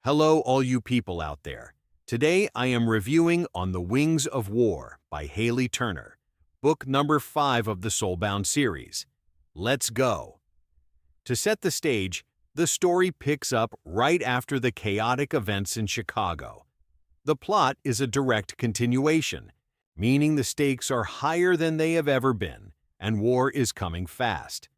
Hello, all you people out there. Today I am reviewing On the Wings of War by Hailey Turner, book number 5 of the Soulbound series. Let's go. To set the stage, the story picks up right after the chaotic events in Chicago. The plot is a direct continuation, meaning the stakes are higher than they have ever been, and war is coming fast.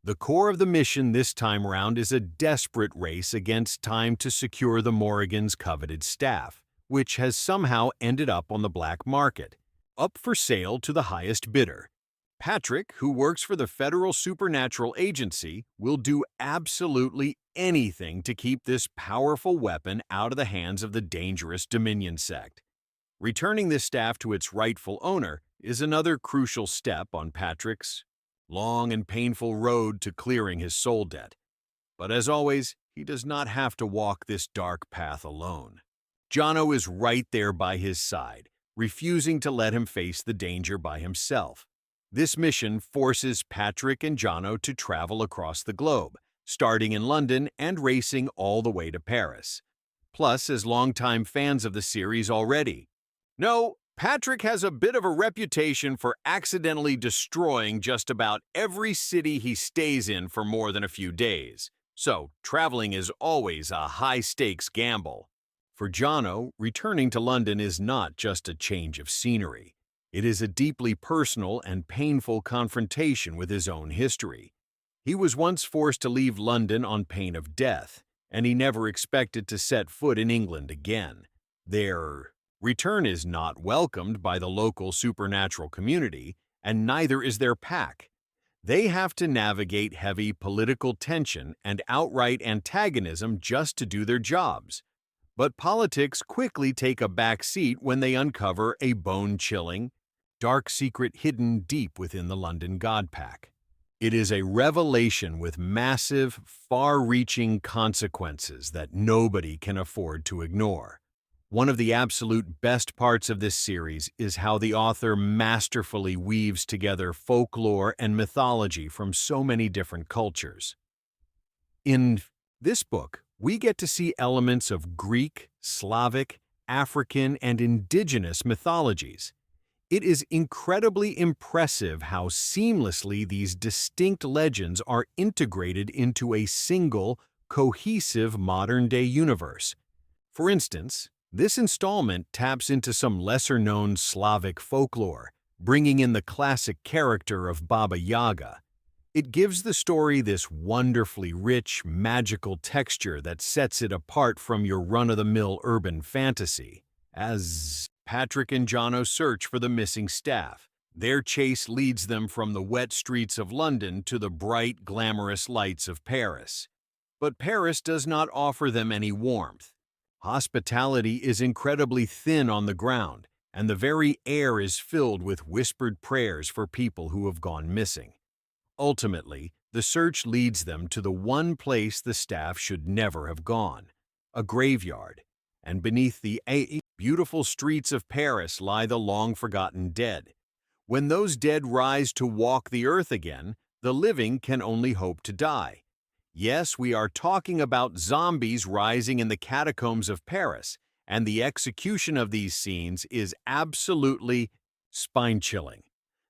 The core of the mission this time round is a desperate race against time to secure the Morrigan's coveted staff, which has somehow ended up on the black market, up for sale to the highest bidder. Patrick, who works for the Federal Supernatural Agency, will do absolutely anything to keep this powerful weapon out of the hands of the dangerous Dominion sect. Returning this staff to its rightful owner is another crucial step on Patrick's long and painful road to clearing his soul debt. But as always, he does not have to walk this dark path alone. Jono is right there by his side, refusing to let him face the danger by himself. This mission forces Patrick and Jono to travel across the globe, starting in London and racing all the way to Paris. Plus, as longtime fans of the series already know, Patrick has a bit of a reputation for accidentally destroying just about every city he stays in for more than a few days, so traveling is always a high-stakes gamble. For Jono, returning to London is not just a change of scenery. It is a deeply personal and painful confrontation with his own history. He was once forced to leave London on pain of death, and he never expected to set foot in England again. Their return is not welcomed by the local supernatural community, and neither is their pack. They have to navigate heavy political tension and outright antagonism just to do their jobs. But politics quickly take a back seat when they uncover a bone-chilling, dark secret hidden deep within the London God Pack. It is a revelation with massive, far-reaching consequences that nobody can afford to ignore. One of the absolute best parts of this series is how the author masterfully weaves together folklore and mythology from so many different cultures. In this book, we get to see elements of Greek, Slavic, African, and indigenous mythologies. It is incredibly impressive how seamlessly these distinct legends are integrated into a single, cohesive modern-day universe. For instance, this installment taps into some lesser-known Slavic folklore, bringing in the classic character of Baba Yaga. It gives the story this wonderfully rich, magical texture that sets it apart from your run-of-the-mill urban fantasy. As Patrick and Jono search for the missing staff, their chase leads them from the wet streets of London to the bright, glamorous lights of Paris. But Paris does not offer them any warmth. Hospitality is incredibly thin on the ground, and the very air is filled with whispered prayers for people who have gone missing. Ultimately, the search leads them to the one place the staff should never have gone, a graveyard, and beneath the beautiful streets of Paris lie the long-forgotten dead. When those dead rise to walk the earth again, the living can only hope to die. Yes, we are talking about zombies rising in the catacombs of Paris, and the execution of these scenes is absolutely spine-chilling.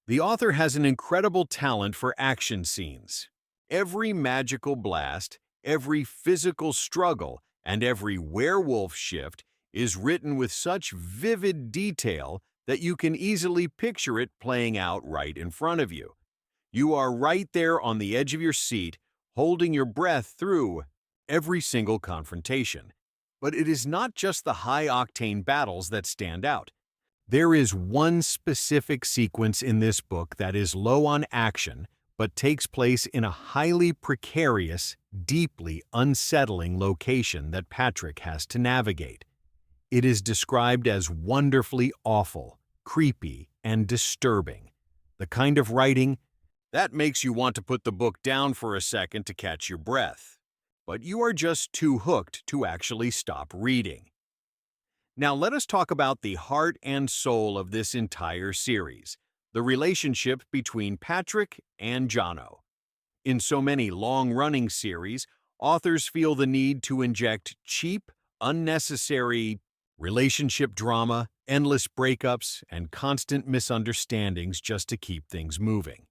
The author has an incredible talent for action scenes. Every magical blast, every physical struggle, and every werewolf shift is written with such vivid detail that you can easily picture it playing out right in front of you. You are right there on the edge of your seat, holding your breath through every single confrontation. But it is not just the high-octane battles that stand out. There is one specific sequence in this book that is low on action, but takes place in a highly precarious, deeply unsettling location that Patrick has to navigate. It is described as wonderfully awful, creepy, and disturbing. The kind of writing that makes you want to put the book down for a second to catch your breath. But you are just too hooked to actually stop reading. Now let us talk about the heart and soul of this entire series, the relationship between Patrick and Jono. In so many long-running series, authors feel the need to inject cheap, unnecessary relationship drama, endless breakups, and constant misunderstandings just to keep things moving.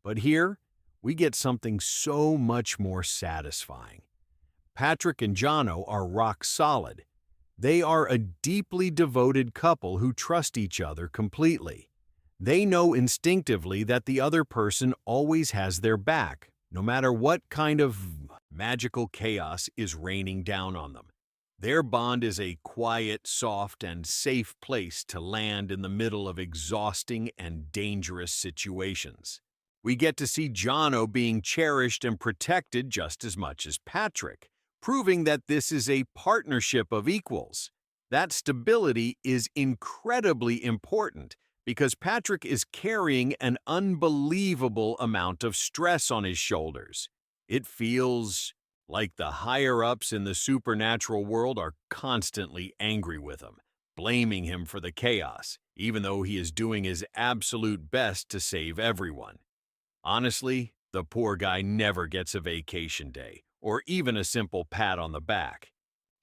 But here, we get something so much more satisfying. Patrick and Jono are rock solid. They are a deeply devoted couple who trust each other completely. They know instinctively that the other person always has their back, no matter what kind of magical chaos is raining down on them. Their bond is a quiet, soft, and safe place to land in the middle of exhausting and dangerous situations. We get to see Jono being cherished and protected just as much as Patrick, proving that this is a partnership of equals. That stability is incredibly important because Patrick is carrying an unbelievable amount of stress on his shoulders. It feels like the higher-ups in the supernatural world are constantly angry with him, blaming him for the chaos, even though he is doing his absolute best to save everyone. Honestly, the poor guy never gets a vacation day, or even a simple pat on the back.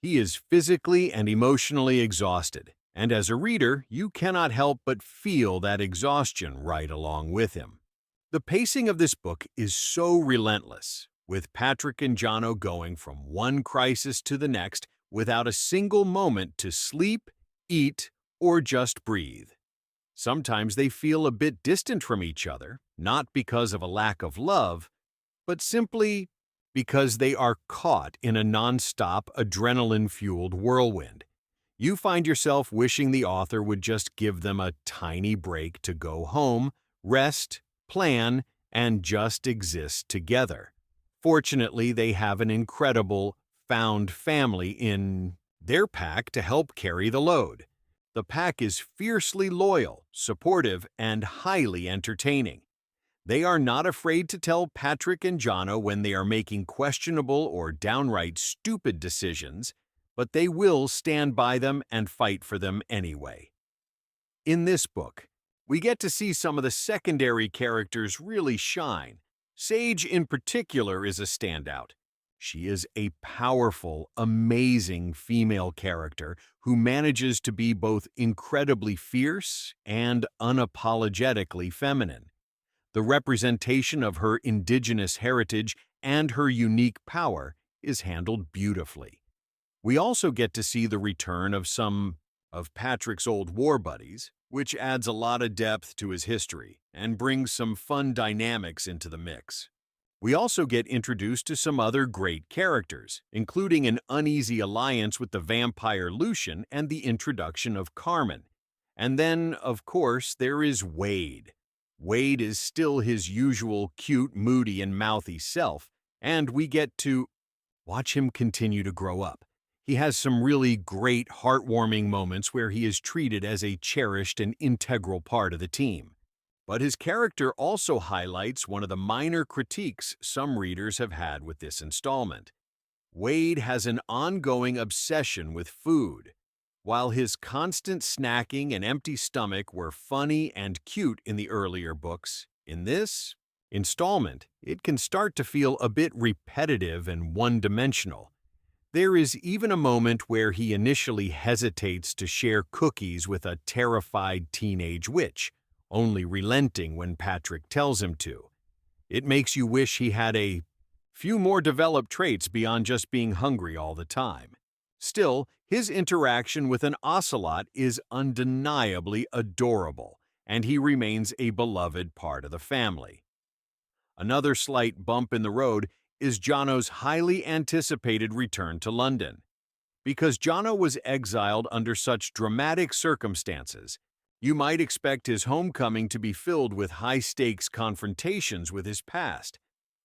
He is physically and emotionally exhausted, and as a reader, you cannot help but feel that exhaustion right along with him. The pacing of this book is so relentless, with Patrick and Jono going from one crisis to the next without a single moment to sleep, eat, or just breathe. Sometimes they feel a bit distant from each other, not because of a lack of love, but simply because they are caught in a non-stop, adrenaline-fueled whirlwind. You find yourself wishing the author would just give them a tiny break to go home, rest, plan, and just exist together. Fortunately, they have an incredible found family in their pack to help carry the load. The pack is fiercely loyal, supportive, and highly entertaining. They are not afraid to tell Patrick and Jono when they are making questionable or downright stupid decisions, but they will stand by them and fight for them anyway. In this book, we get to see some of the secondary characters really shine. Sage, in particular, is a standout. She is a powerful, amazing female character who manages to be both incredibly fierce and unapologetically feminine. The representation of her indigenous heritage and her unique power is handled beautifully. We also get to see the return of some of Patrick's old war buddies, which adds a lot of depth to his history and brings some fun dynamics into the mix. We also get introduced to some other great characters, including an uneasy alliance with the vampire Lucian and the introduction of Carmen. And then, of course, there is Wade. Wade is still his usual cute, moody, and mouthy self, and we get to watch him continue to grow up. He has some really great, heartwarming moments where he is treated as a cherished and integral part of the team. But his character also highlights one of the minor critiques some readers have had with this installment. Wade has an ongoing obsession with food. While his constant snacking and empty stomach were funny and cute in the earlier books, in this installment, it can start to feel a bit repetitive and one-dimensional. There is even a moment where he initially hesitates to share cookies with a terrified teenage witch, only relenting when Patrick tells him to. It makes you wish he had a few more developed traits beyond just being hungry all the time. Still, his interaction with an ocelot is undeniably adorable, and he remains a beloved part of the family. Another slight bump in the road is Jono's highly anticipated return to London. Because Jono was exiled under such dramatic circumstances, you might expect his homecoming to be filled with high-stakes confrontations with his past.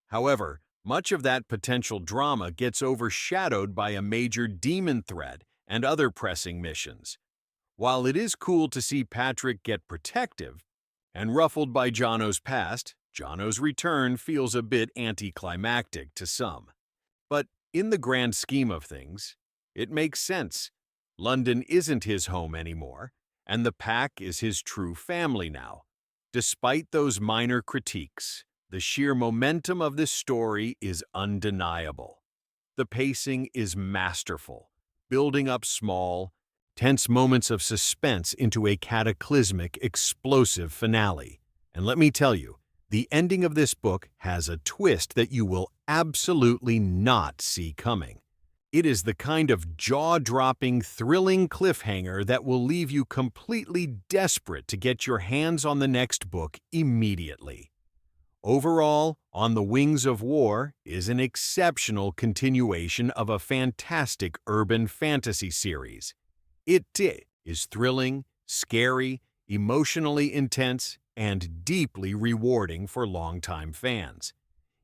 However, much of that potential drama gets overshadowed by a major demon threat and other pressing missions. While it is cool to see Patrick get protective and ruffled by Jono's past, Jono's return feels a bit anticlimactic to some. But in the grand scheme of things, it makes sense. London isn't his home anymore, and the pack is his true family now. Despite those minor critiques, the sheer momentum of this story is undeniable. The pacing is masterful, building up small, tense moments of suspense into a cataclysmic, explosive finale. And let me tell you, the ending of this book has a twist that you will absolutely not see coming. It is the kind of jaw-dropping, thrilling cliffhanger that will leave you completely desperate to get your hands on the next book immediately. Overall, On the Wings of War is an exceptional continuation of a fantastic urban fantasy series. It is thrilling, scary, emotionally intense, and deeply rewarding for longtime fans.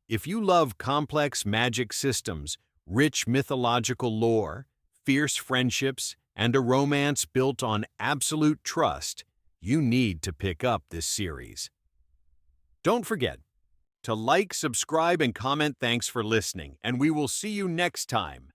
If you love complex magic systems, rich mythological lore, fierce friendships, and a romance built on absolute trust, you need to pick up this series. Don't forget to like, subscribe, and comment. Thanks for listening, and we will see you next time.